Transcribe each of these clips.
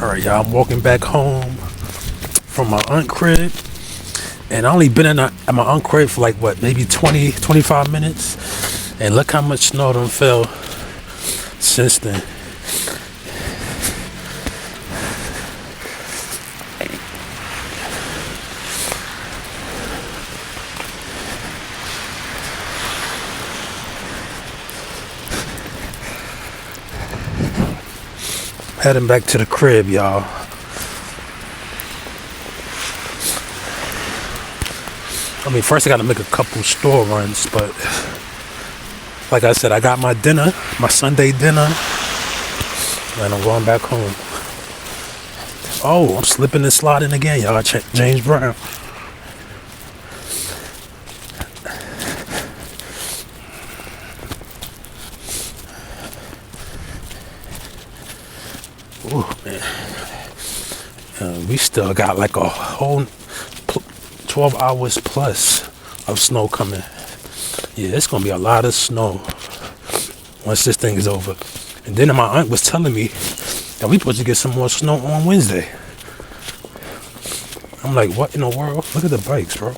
Alright, y'all, I'm walking back home from my aunt crib. And I only been at my aunt crib for like, what, maybe 20-25 minutes. And look how much snow done fell since then. Heading back to the crib, y'all. I mean, first I gotta make a couple store runs, but like I said, I got my dinner, my Sunday dinner, and I'm going back home. Oh, I'm slipping and sliding again, y'all. James Brown. Ooh, man. We still got like a whole 12 hours plus of snow coming. Yeah, it's gonna be a lot of snow once this thing is over. And then my aunt was telling me that we supposed to get some more snow on Wednesday. I'm like, what in the world? Look at the bikes, bro.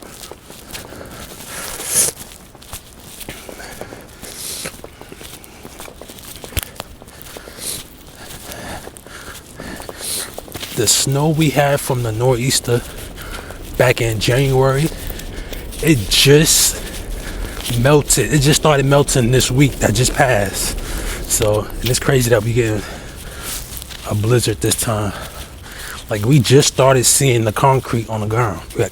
The snow we had from the nor'easter back in January, it just melted. It just started melting this week that just passed. So, and it's crazy that we getting a blizzard this time. Like, we just started seeing the concrete on the ground. But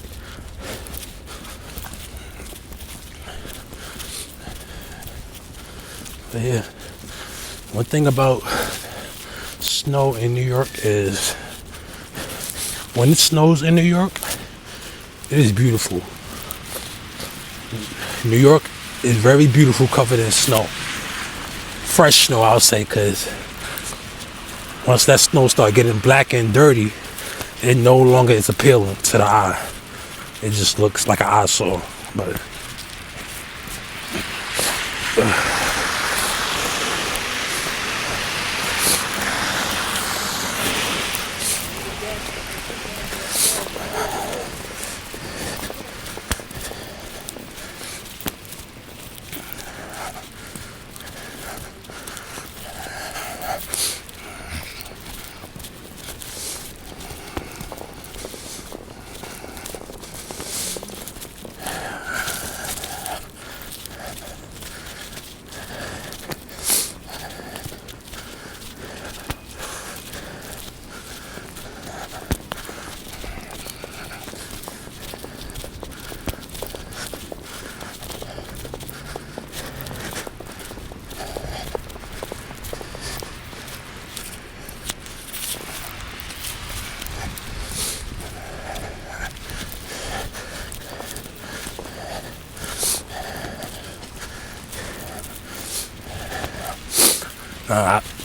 yeah, one thing about snow in New York is when it snows in New York, it is beautiful. New York is very beautiful, covered in snow. Fresh snow, I'll say, because once that snow starts getting black and dirty, it no longer is appealing to the eye. It just looks like an eyesore. But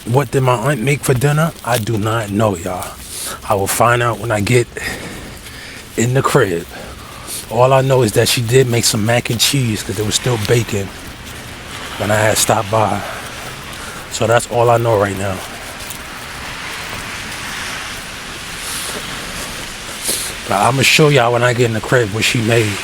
what did my aunt make for dinner? I do not know, y'all. I will find out when I get in the crib. All I know is that she did make some mac and cheese because there was still bacon when I had stopped by. So that's all I know right now. But I'm gonna show y'all when I get in the crib what she made.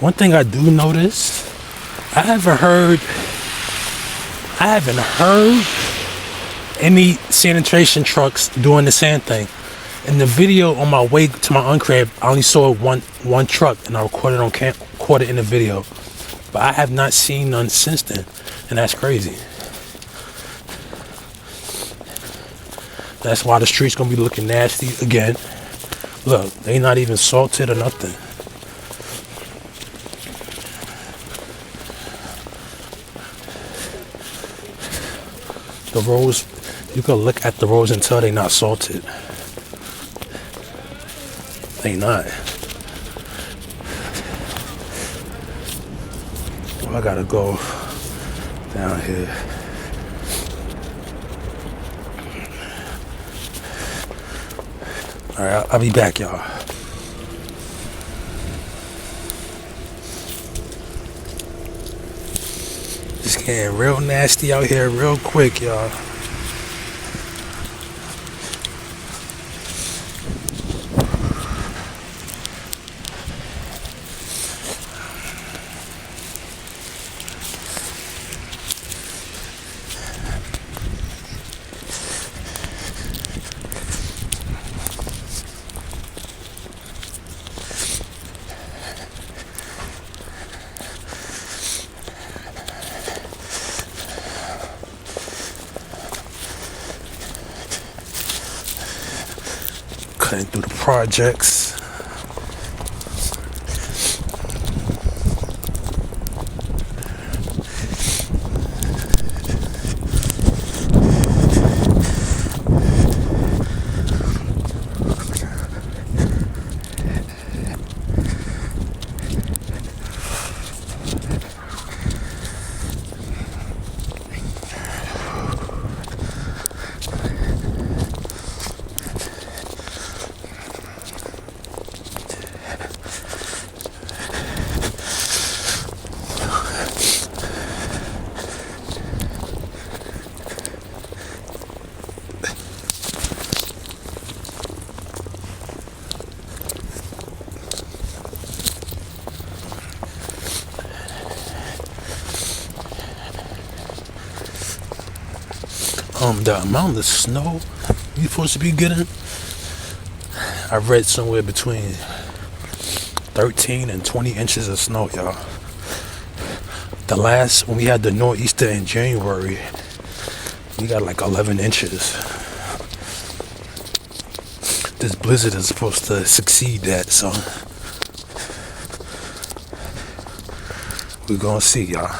One thing I do notice, I haven't heard any sanitation trucks doing the sand thing. In the video on my way to my aunt crib, I only saw one truck, and I recorded it in the video. But I have not seen none since then, and that's crazy. That's why the street's gonna be looking nasty again. Look, they not even salted or nothing. The roads, you can look at the roads and tell they not salted. They not. Well, I gotta go down here. Alright, I'll be back, y'all. It's getting real nasty out here real quick, y'all. Cutting through the projects. The amount of snow you're supposed to be getting, I read somewhere between 13 and 20 inches of snow, y'all. When we had the nor'easter in January, we got like 11 inches. This blizzard is supposed to succeed that, so we're gonna see, y'all.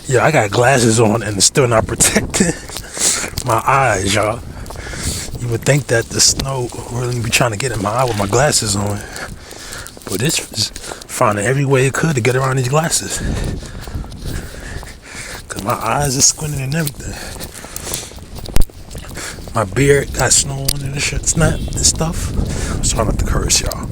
Yeah, I got glasses on and it's still not protecting my eyes, y'all. You would think that the snow really be trying to get in my eye with my glasses on, but it's finding every way it could to get around these glasses. Cause my eyes are squinting and everything. My beard got snow on it and shit, snap and stuff. I'm trying not to curse, y'all.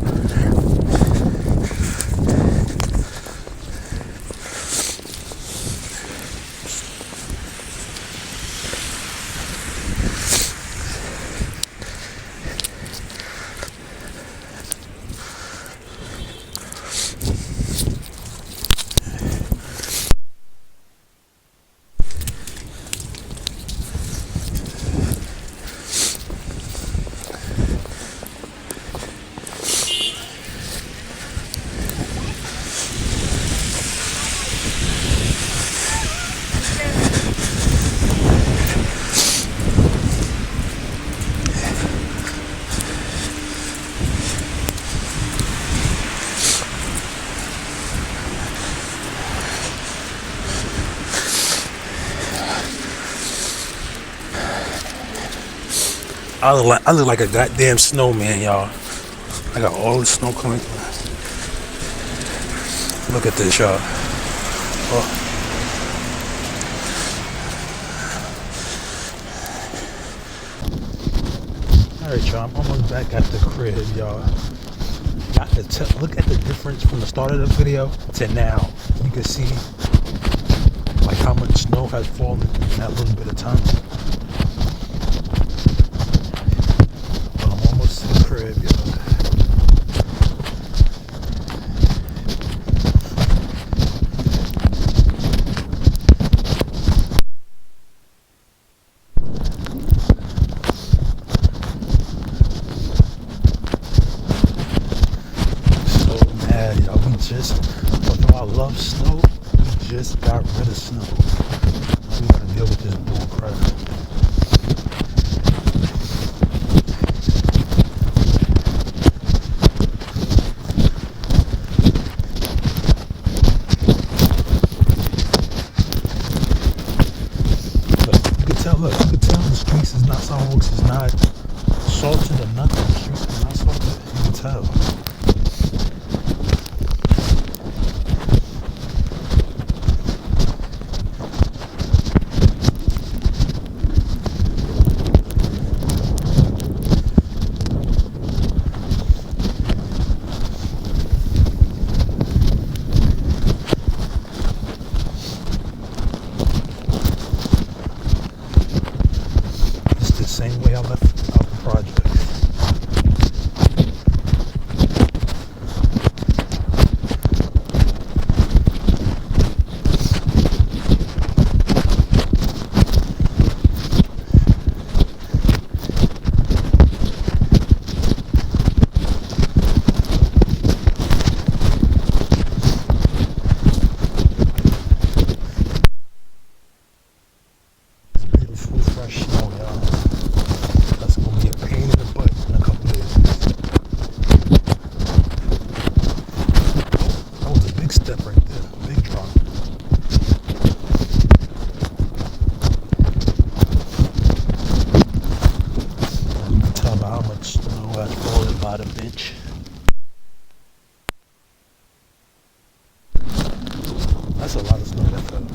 I look like a goddamn snowman, y'all. I got all the snow coming through. Look at this, y'all. Oh. Alright, y'all, I'm almost back at the crib, y'all. I could tell, look at the difference from the start of the video to now. You can see like how much snow has fallen in that little bit of time. But I'm almost to the crib, y'all. just got rid of snow. We gotta deal with this bull crap. Look, you can tell the streets is not, sidewalks is not salted or nothing. The streets is not salted. You can tell. Same way I left out the project. It's beautiful, fresh snow, y'all. That's gonna be a pain in the butt in a couple days. That was a big step right there, big drop. You can tell by how much snow has fallen by the bench. That's a lot of snow that fell.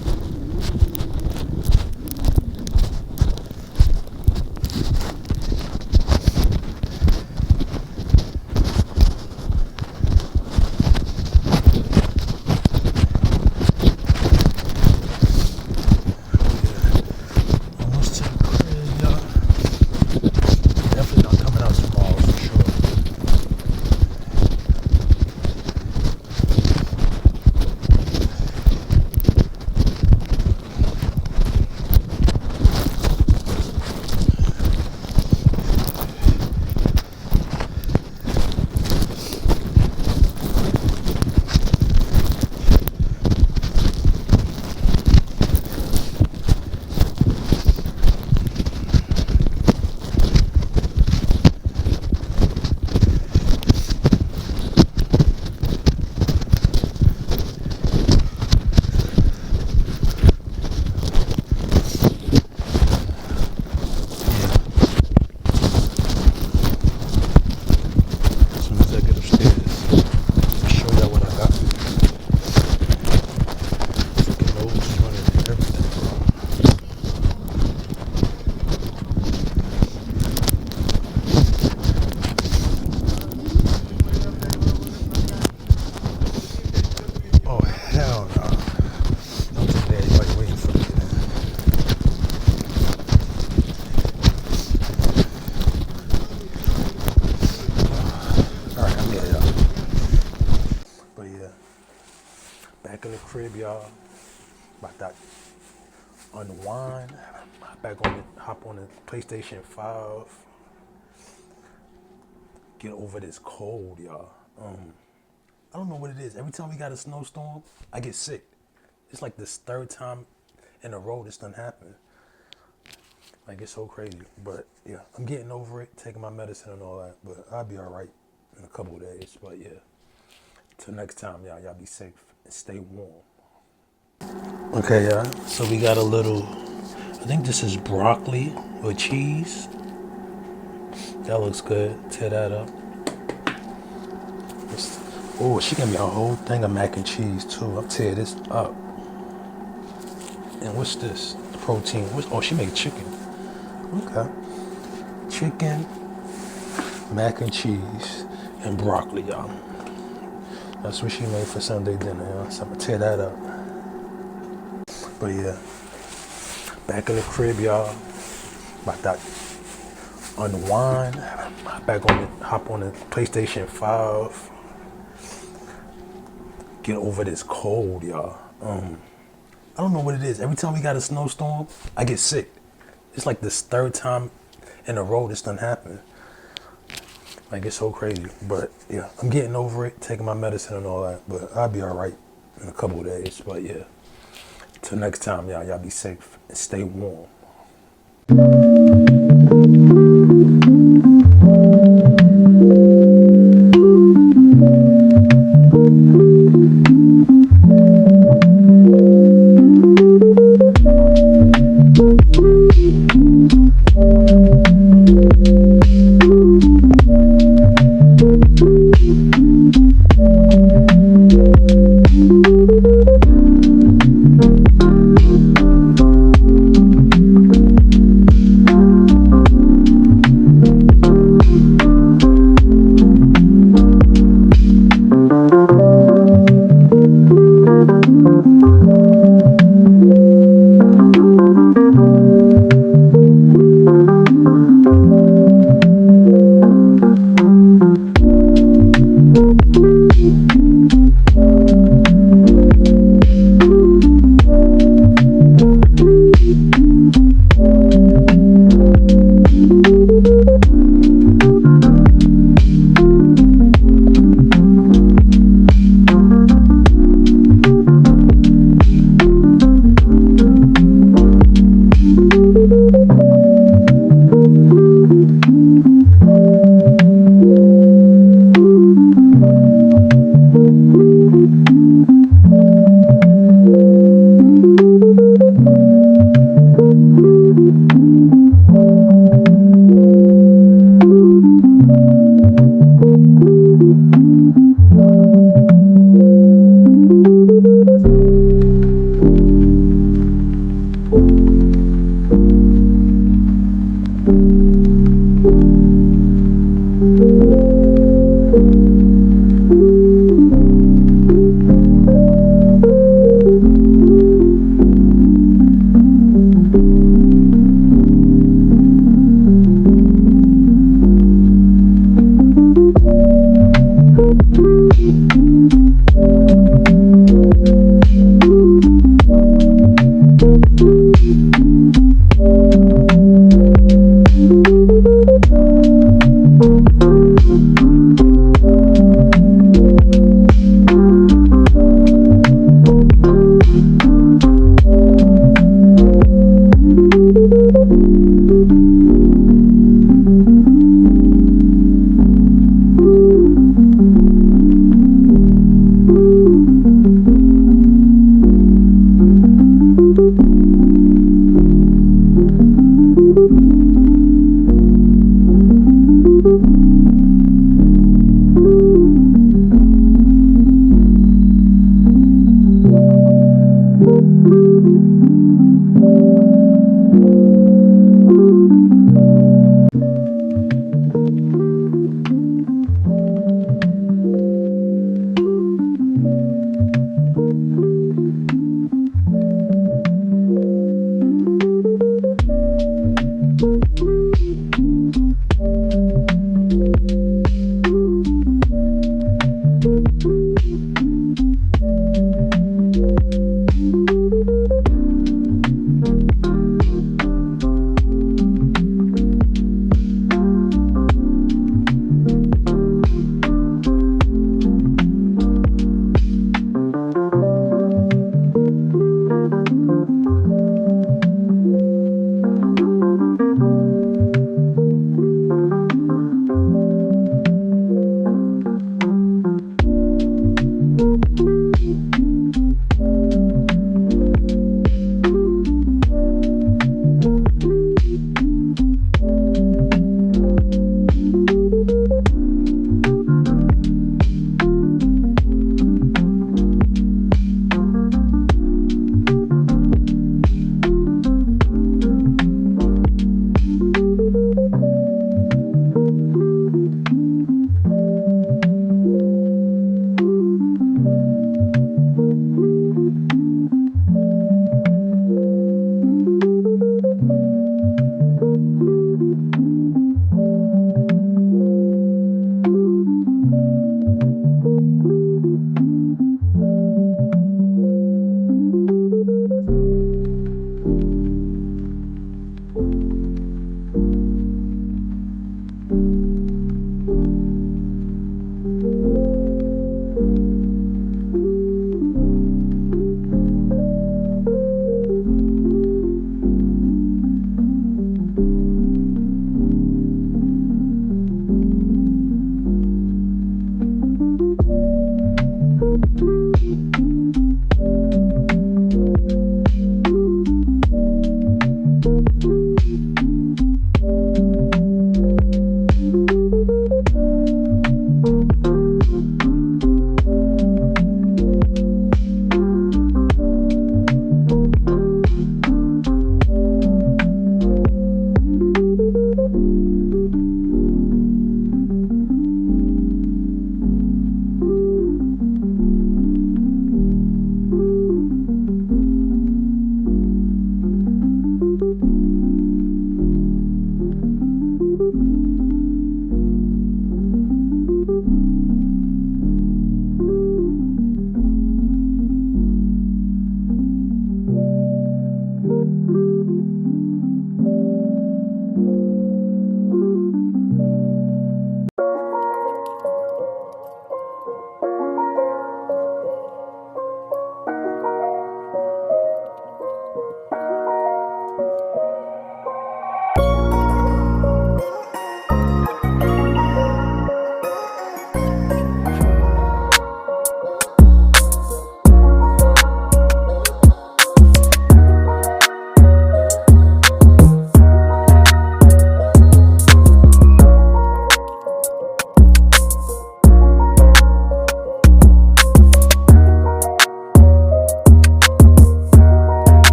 Back in the crib, y'all. About to unwind. Hop on the PlayStation 5. Get over this cold, y'all. I don't know what it is. Every time we got a snowstorm, I get sick. It's like this third time in a row this done happened. Like, it's so crazy. But yeah, I'm getting over it, taking my medicine and all that. But I'll be all right in a couple of days. But yeah, till next time, y'all be safe and stay warm. Okay, y'all. So we got a little, I think this is broccoli with cheese. That looks good. Tear that up. Oh, she gave me a whole thing of mac and cheese too. I'll tear this up. And what's this? Protein. Oh, she made chicken. Okay. Chicken, mac and cheese, and broccoli, y'all. That's what she made for Sunday dinner, y'all. So I'm gonna tear that up. But yeah, back in the crib, y'all. About to unwind. Hop on the PlayStation 5. Get over this cold, y'all. I don't know what it is. Every time we got a snowstorm, I get sick. It's like this third time in a row this done happened. Like, it's so crazy. But yeah, I'm getting over it, taking my medicine and all that. But I'll be all right in a couple of days. But yeah, Till next time, y'all be safe and stay warm.